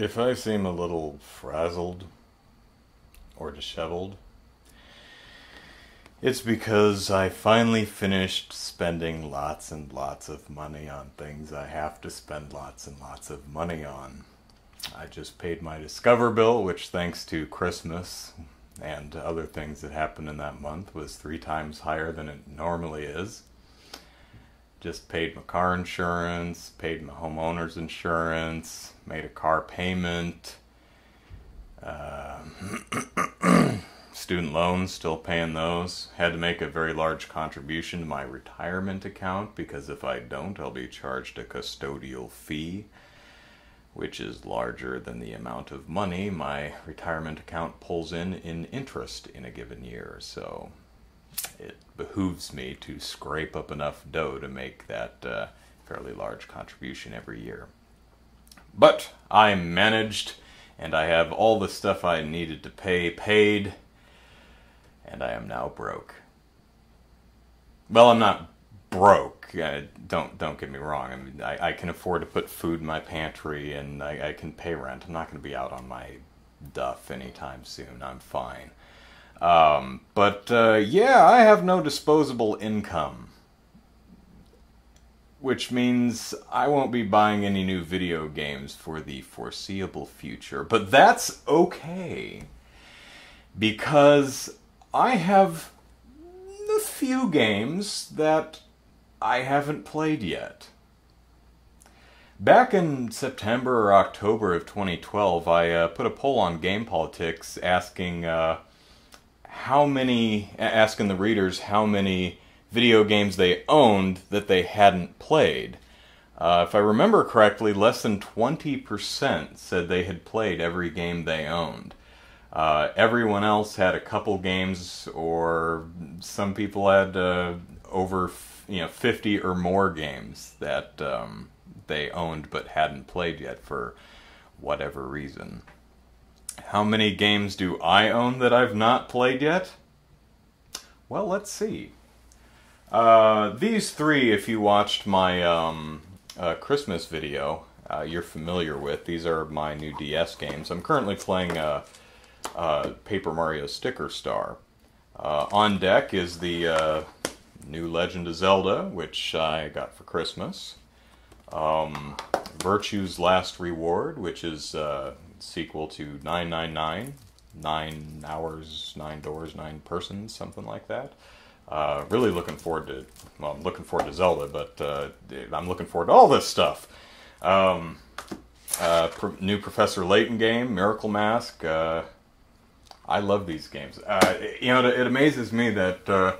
If I seem a little frazzled or disheveled, it's because I finally finished spending lots and lots of money on things I have to spend lots and lots of money on. I just paid my Discover bill, which thanks to Christmas and other things that happened in that month was 3 times higher than it normally is. Just paid my car insurance, paid my homeowner's insurance, made a car payment, student loans, still paying those. Had to make a very large contribution to my retirement account because if I don't, I'll be charged a custodial fee, which is larger than the amount of money my retirement account pulls in interest in a given year. So it behooves me to scrape up enough dough to make that fairly large contribution every year. But I managed, and I have all the stuff I needed to pay paid, and I am now broke. Well, I'm not broke. Don't get me wrong. I mean, I can afford to put food in my pantry, and I can pay rent. I'm not going to be out on my duff anytime soon. I'm fine. Yeah, I have no disposable income, which means I won't be buying any new video games for the foreseeable future. But that's okay, because I have a few games that I haven't played yet. Back in September or October of 2012, I put a poll on Game Politics asking asking the readers how many video games they owned that they hadn't played. If I remember correctly, less than 20% said they had played every game they owned. Everyone else had a couple games, or some people had over 50 or more games that they owned but hadn't played yet for whatever reason. How many games do I own that I've not played yet? Well, let's see. These 3, if you watched my Christmas video, you're familiar with. These are my new DS games. I'm currently playing Paper Mario Sticker Star. On deck is the new Legend of Zelda, which I got for Christmas. Virtue's Last Reward, which is sequel to 999, 9 hours, 9 doors, 9 persons, something like that. Really looking forward to, well, I'm looking forward to Zelda, but I'm looking forward to all this stuff. New Professor Layton game, Miracle Mask. I love these games. It amazes me that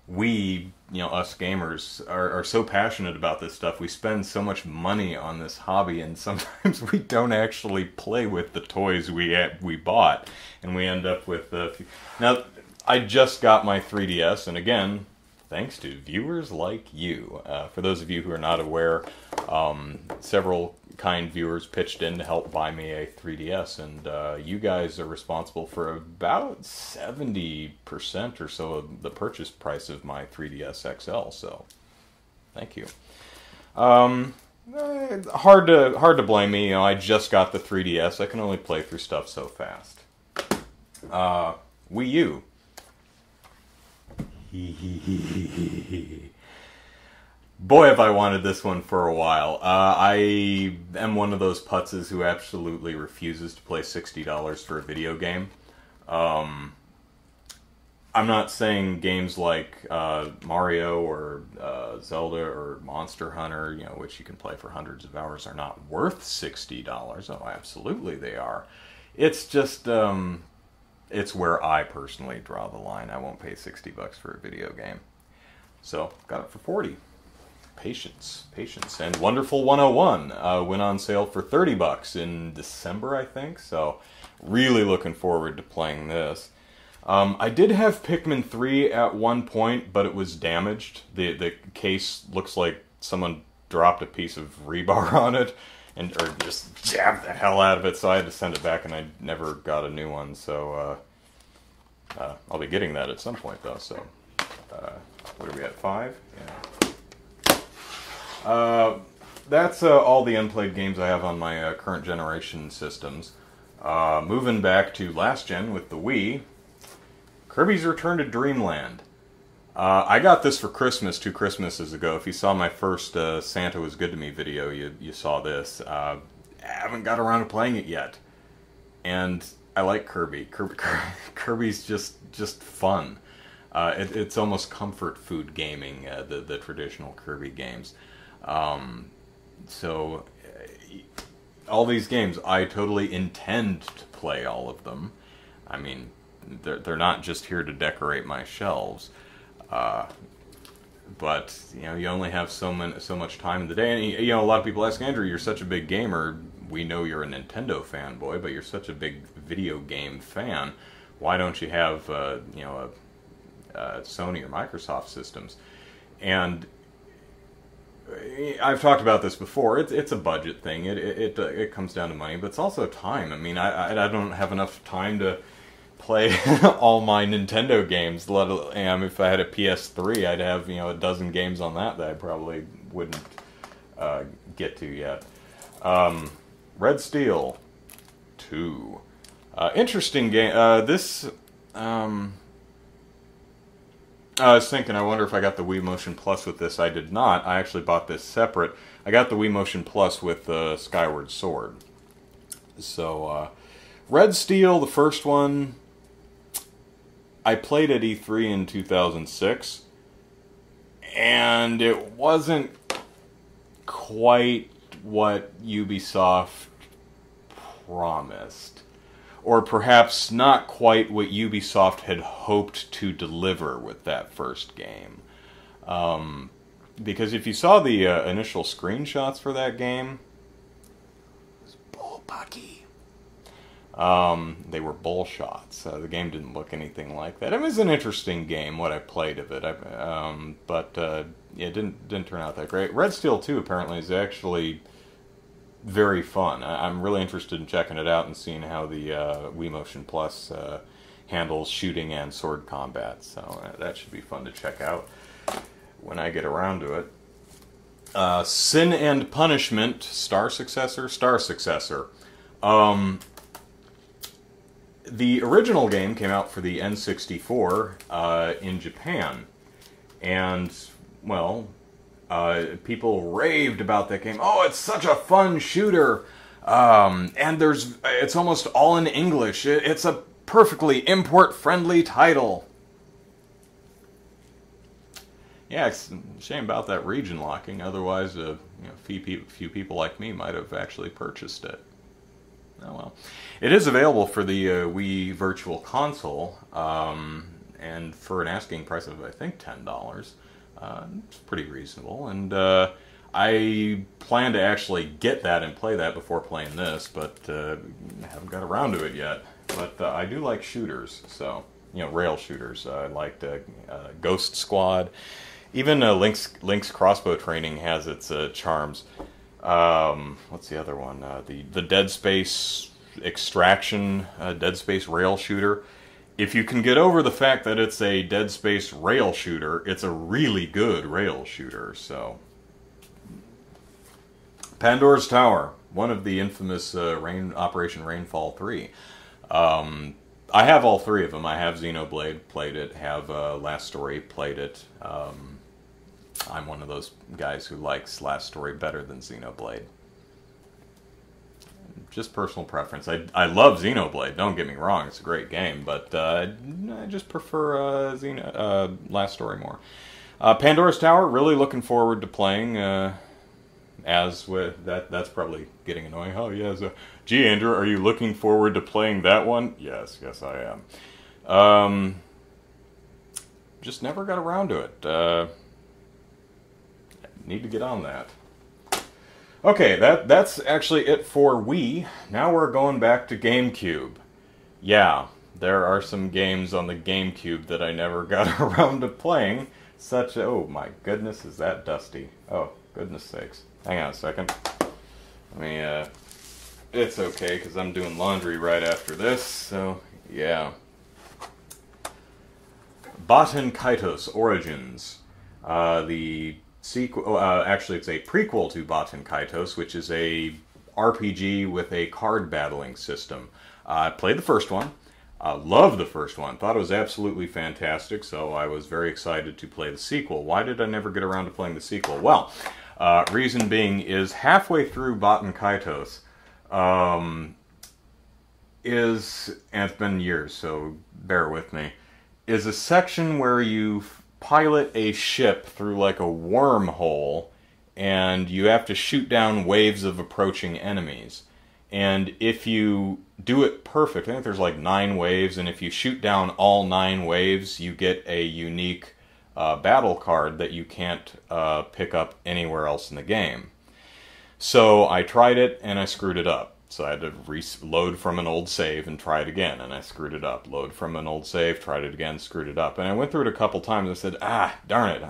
we, us gamers, are so passionate about this stuff. We spend so much money on this hobby, and sometimes we don't actually play with the toys we bought, and we end up with now. I just got my 3DS, and again, thanks to viewers like you. For those of you who are not aware, several kind viewers pitched in to help buy me a 3DS, and you guys are responsible for about 70% or so of the purchase price of my 3DS XL, so thank you. Hard to blame me. I just got the 3DS. I can only play through stuff so fast. Wii U. Boy, have I wanted this one for a while. I am one of those putzes who absolutely refuses to play $60 for a video game. I'm not saying games like Mario or Zelda or Monster Hunter, which you can play for hundreds of hours, are not worth $60. Oh, absolutely they are. It's just it's where I personally draw the line. I won't pay $60 for a video game. So, got it for 40. Patience. And Wonderful 101 went on sale for $30 in December, I think. So, really looking forward to playing this. I did have Pikmin 3 at one point, but it was damaged. The case looks like someone dropped a piece of rebar on it, or just jabbed the hell out of it, so I had to send it back, and I never got a new one, so I'll be getting that at some point, though, so what are we at, 5? Yeah. that's all the unplayed games I have on my current generation systems. Moving back to last gen with the Wii, Kirby's Return to Dreamland. I got this for Christmas 2 Christmases ago. If you saw my first Santa Was Good to Me video, you saw this. I haven't got around to playing it yet. And I like Kirby. Kirby's just fun. It's almost comfort food gaming, the traditional Kirby games. So, all these games, I totally intend to play all of them. I mean, they're not just here to decorate my shelves. But, you know, you only have so much time in the day. And, you know, a lot of people ask, Andrew, you're such a big gamer. We know you're a Nintendo fanboy, but you're such a big video game fan. Why don't you have, you know, Sony or Microsoft systems? And I've talked about this before. It's a budget thing. It comes down to money, but it's also time. I mean, I don't have enough time to play all my Nintendo games. If I had a PS3, I'd have, you know, a dozen games on that I probably wouldn't get to yet. Red Steel 2. Interesting game. I was thinking, I wonder if I got the Wii Motion Plus with this. I did not. I actually bought this separate. I got the Wii Motion Plus with Skyward Sword. So, Red Steel, the first one, I played at E3 in 2006, and it wasn't quite what Ubisoft promised. Or perhaps not quite what Ubisoft had hoped to deliver with that first game. Because if you saw the initial screenshots for that game, it was bullpucky. They were bull shots. The game didn't look anything like that. It was an interesting game, what I played of it, but it didn't turn out that great. Red Steel 2 apparently is actually very fun. I'm really interested in checking it out and seeing how the Wii Motion Plus handles shooting and sword combat. So that should be fun to check out when I get around to it. Sin and Punishment, Star Successor. The original game came out for the N64 in Japan, and, well, people raved about that game. Oh, it's such a fun shooter, and it's almost all in English. It's a perfectly import-friendly title. Yeah, it's a shame about that region locking. Otherwise, you know, few people like me might have actually purchased it. Oh well. It is available for the Wii Virtual Console, and for an asking price of, I think, $10. It's pretty reasonable, and I plan to actually get that and play that before playing this, but haven't got around to it yet. But I do like shooters, so, you know, rail shooters. I liked Ghost Squad. Even Link's Crossbow Training has its charms. What's the other one? The Dead Space Extraction, Dead Space rail shooter. If you can get over the fact that it's a Dead Space rail shooter, it's a really good rail shooter. So, Pandora's Tower, one of the infamous Operation Rainfall 3. I have all three of them. I have Xenoblade, played it. Have Last Story, played it. I'm one of those guys who likes Last Story better than Xenoblade. Just personal preference. I love Xenoblade, don't get me wrong, it's a great game, but I just prefer Last Story more. Pandora's Tower, really looking forward to playing, as with that's probably getting annoying. Oh yes, gee Andrew, are you looking forward to playing that one? Yes I am. Just never got around to it. Need to get on that. Okay, that's actually it for Wii. Now we're going back to GameCube. Yeah, there are some games on the GameCube that I never got around to playing. Oh my goodness, is that dusty? Oh, goodness sakes. Hang on a second. It's okay, because I'm doing laundry right after this, so yeah. Baten Kaitos Origins. The sequel. Actually, it's a prequel to Baten Kaitos, which is a RPG with a card battling system. I played the first one. Loved the first one. Thought it was absolutely fantastic, so I was very excited to play the sequel. Why did I never get around to playing the sequel? Well, reason being is halfway through Baten Kaitos and it's been years, so bear with me, is a section where you pilot a ship through like a wormhole, and you have to shoot down waves of approaching enemies. And if you do it perfect, I think there's like 9 waves, and if you shoot down all 9 waves, you get a unique battle card that you can't pick up anywhere else in the game. So I tried it, and I screwed it up. So I had to load from an old save and try it again, and I screwed it up. Load from an old save, tried it again, screwed it up. And I went through it a couple times and said, darn it,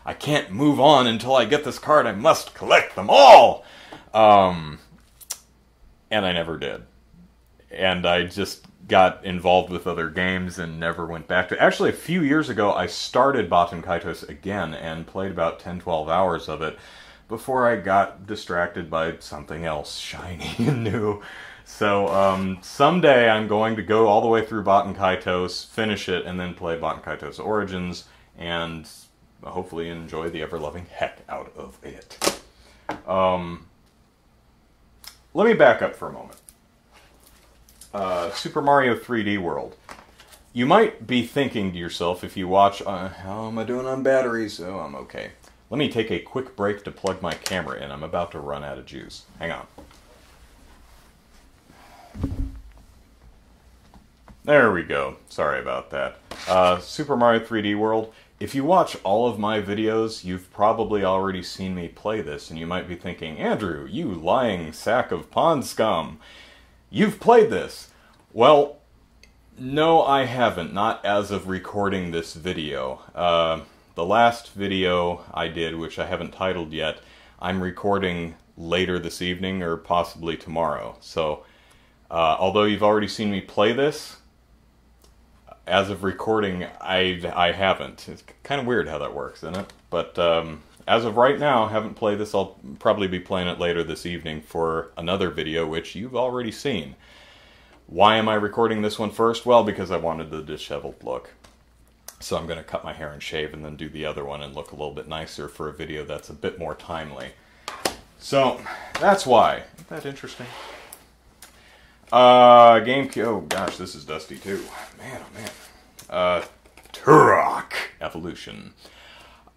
I can't move on until I get this card. I must collect them all! And I never did. And I just got involved with other games and never went back to it. Actually, a few years ago, I started Baten Kaitos again and played about 10-12 hours of it before I got distracted by something else shiny and new. So someday I'm going to go all the way through Baten Kaitos, finish it, and then play Baten Kaitos Origins, and hopefully enjoy the ever-loving heck out of it. Let me back up for a moment. Super Mario 3D World. You might be thinking to yourself, if you watch, how am I doing on batteries? Oh, I'm okay. Let me take a quick break to plug my camera in. I'm about to run out of juice. Hang on. There we go. Sorry about that. Super Mario 3D World. If you watch all of my videos, you've probably already seen me play this, and you might be thinking, Andrew, you lying sack of pond scum. You've played this. Well, no, I haven't. Not as of recording this video. The last video I did, which I haven't titled yet, I'm recording later this evening or possibly tomorrow. So, although you've already seen me play this, as of recording, I haven't. It's kind of weird how that works, isn't it? But as of right now, haven't played this. I'll probably be playing it later this evening for another video, which you've already seen. Why am I recording this one first? Well, because I wanted the disheveled look. So I'm going to cut my hair and shave and then do the other one and look a little bit nicer for a video that's a bit more timely. So, that's why. Isn't that interesting? GameCube. Oh gosh, this is dusty too. Man, oh man. Turok Evolution.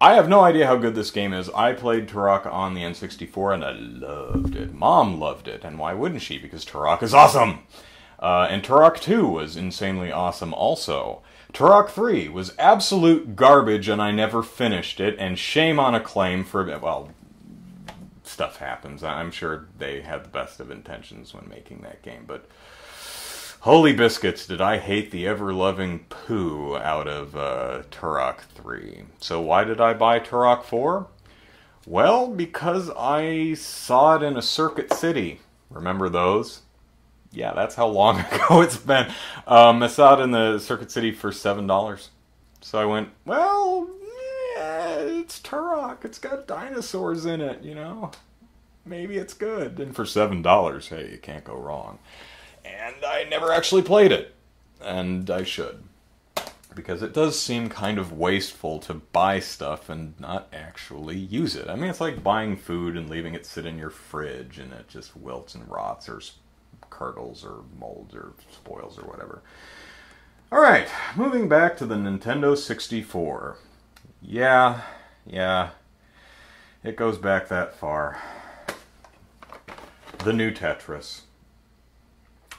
I have no idea how good this game is. I played Turok on the N64 and I loved it. Mom loved it, and why wouldn't she? Because Turok is awesome! And Turok 2 was insanely awesome also. Turok 3 was absolute garbage and I never finished it, and shame on Acclaim for, well, stuff happens. I'm sure they had the best of intentions when making that game, but holy biscuits, did I hate the ever-loving poo out of Turok 3. So why did I buy Turok 4? Well, because I saw it in a Circuit City. Remember those? Yeah, that's how long ago it's been. I saw it in the Circuit City for $7. So I went, well, yeah, it's Turok. It's got dinosaurs in it, you know? Maybe it's good. And for $7, hey, you can't go wrong. And I never actually played it. And I should. Because it does seem kind of wasteful to buy stuff and not actually use it. I mean, it's like buying food and leaving it sit in your fridge and it just wilts and rots or curdles or molds or spoils or whatever. Alright, moving back to the Nintendo 64. Yeah, it goes back that far. The new Tetris.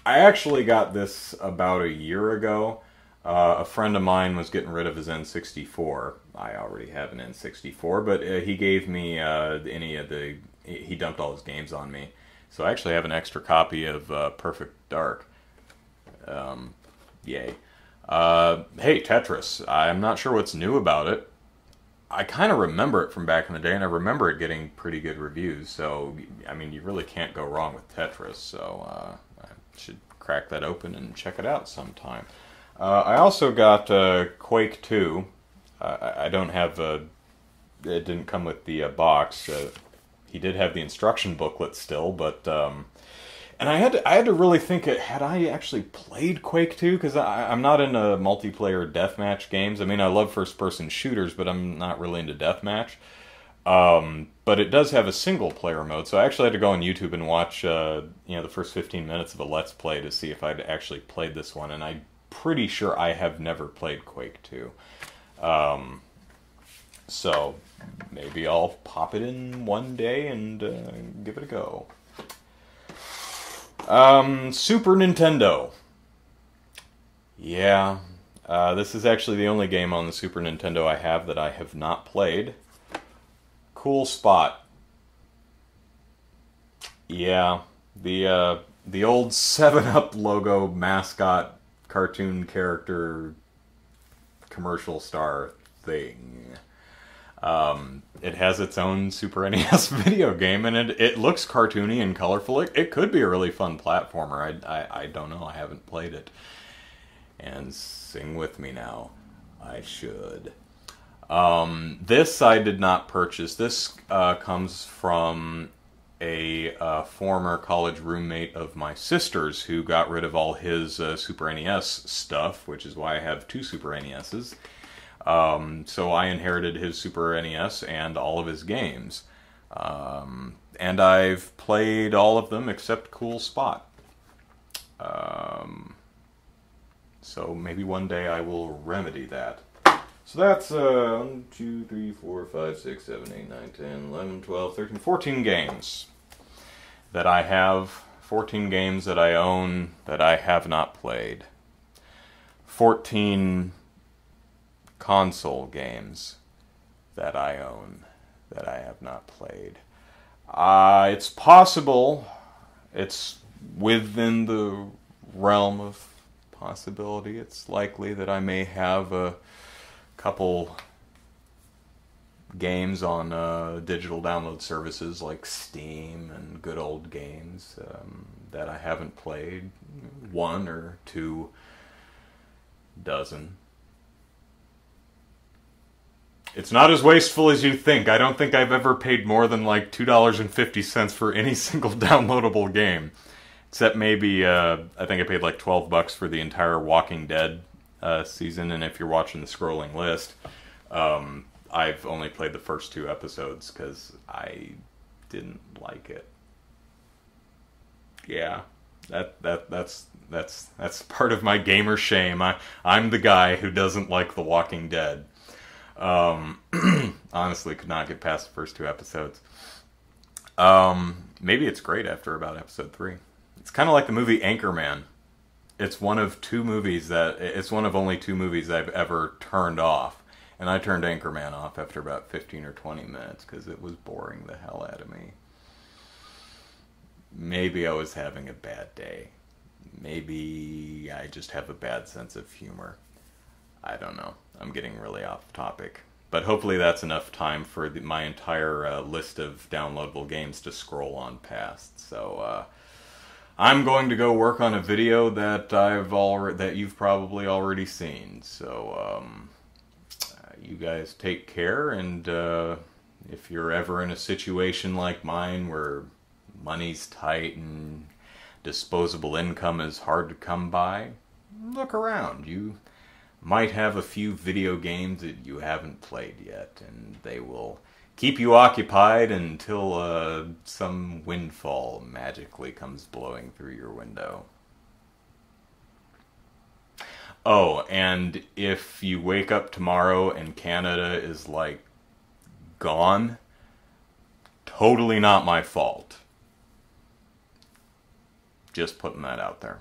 I actually got this about a year ago. A friend of mine was getting rid of his N64. I already have an N64, but he gave me he dumped all his games on me. So I actually have an extra copy of Perfect Dark. Yay. Hey, Tetris. I'm not sure what's new about it. I kind of remember it from back in the day, and I remember it getting pretty good reviews. So, I mean, you really can't go wrong with Tetris. So I should crack that open and check it out sometime. I also got Quake 2. I don't have it didn't come with the box. He did have the instruction booklet still, but and I had to really think, had I actually played Quake 2? Because I'm not into multiplayer deathmatch games. I mean, I love first-person shooters, but I'm not really into deathmatch. But it does have a single-player mode, so I actually had to go on YouTube and watch the first 15 minutes of a Let's Play to see if I'd actually played this one, and I'm pretty sure I have never played Quake 2. So maybe I'll pop it in one day and give it a go. Super Nintendo. Yeah, this is actually the only game on the Super Nintendo I have that I have not played. Cool spot. Yeah, the old 7-Up logo mascot cartoon character commercial star thing. It has its own Super NES video game, and it looks cartoony and colorful. It could be a really fun platformer. I don't know. I haven't played it. And sing with me now. I should. This I did not purchase. This comes from a former college roommate of my sister's who got rid of all his Super NES stuff, which is why I have 2 Super NESs. So I inherited his Super NES and all of his games. And I've played all of them except Cool Spot. So maybe one day I will remedy that. So that's 1, 2, 3, 4, 5, 6, 7, 8, 9, 10, 11, 12, 13, 14 games that I have. 14 games that I own that I have not played. 14 console games that I own that I have not played. It's possible, it's within the realm of possibility, it's likely that I may have a couple games on digital download services like Steam and Good Old Games that I haven't played. 1 or 2 dozen. It's not as wasteful as you think. I don't think I've ever paid more than like $2.50 for any single downloadable game. Except maybe, I think I paid like $12 for the entire Walking Dead season, and if you're watching the scrolling list, I've only played the first 2 episodes because I didn't like it. Yeah, that's part of my gamer shame. I'm the guy who doesn't like The Walking Dead. Honestly, could not get past the first 2 episodes. Maybe it's great after about episode 3. It's kind of like the movie Anchorman. It's one of only 2 movies I've ever turned off. And I turned Anchorman off after about 15 or 20 minutes because it was boring the hell out of me. Maybe I was having a bad day. Maybe I just have a bad sense of humor. I don't know. I'm getting really off topic. But hopefully that's enough time for my entire list of downloadable games to scroll on past. So I'm going to go work on a video that you've probably already seen. So you guys take care, and if you're ever in a situation like mine where money's tight and disposable income is hard to come by, look around. You might have a few video games that you haven't played yet, and they will keep you occupied until some windfall magically comes blowing through your window. Oh, and if you wake up tomorrow and Canada is like gone, totally not my fault. Just putting that out there.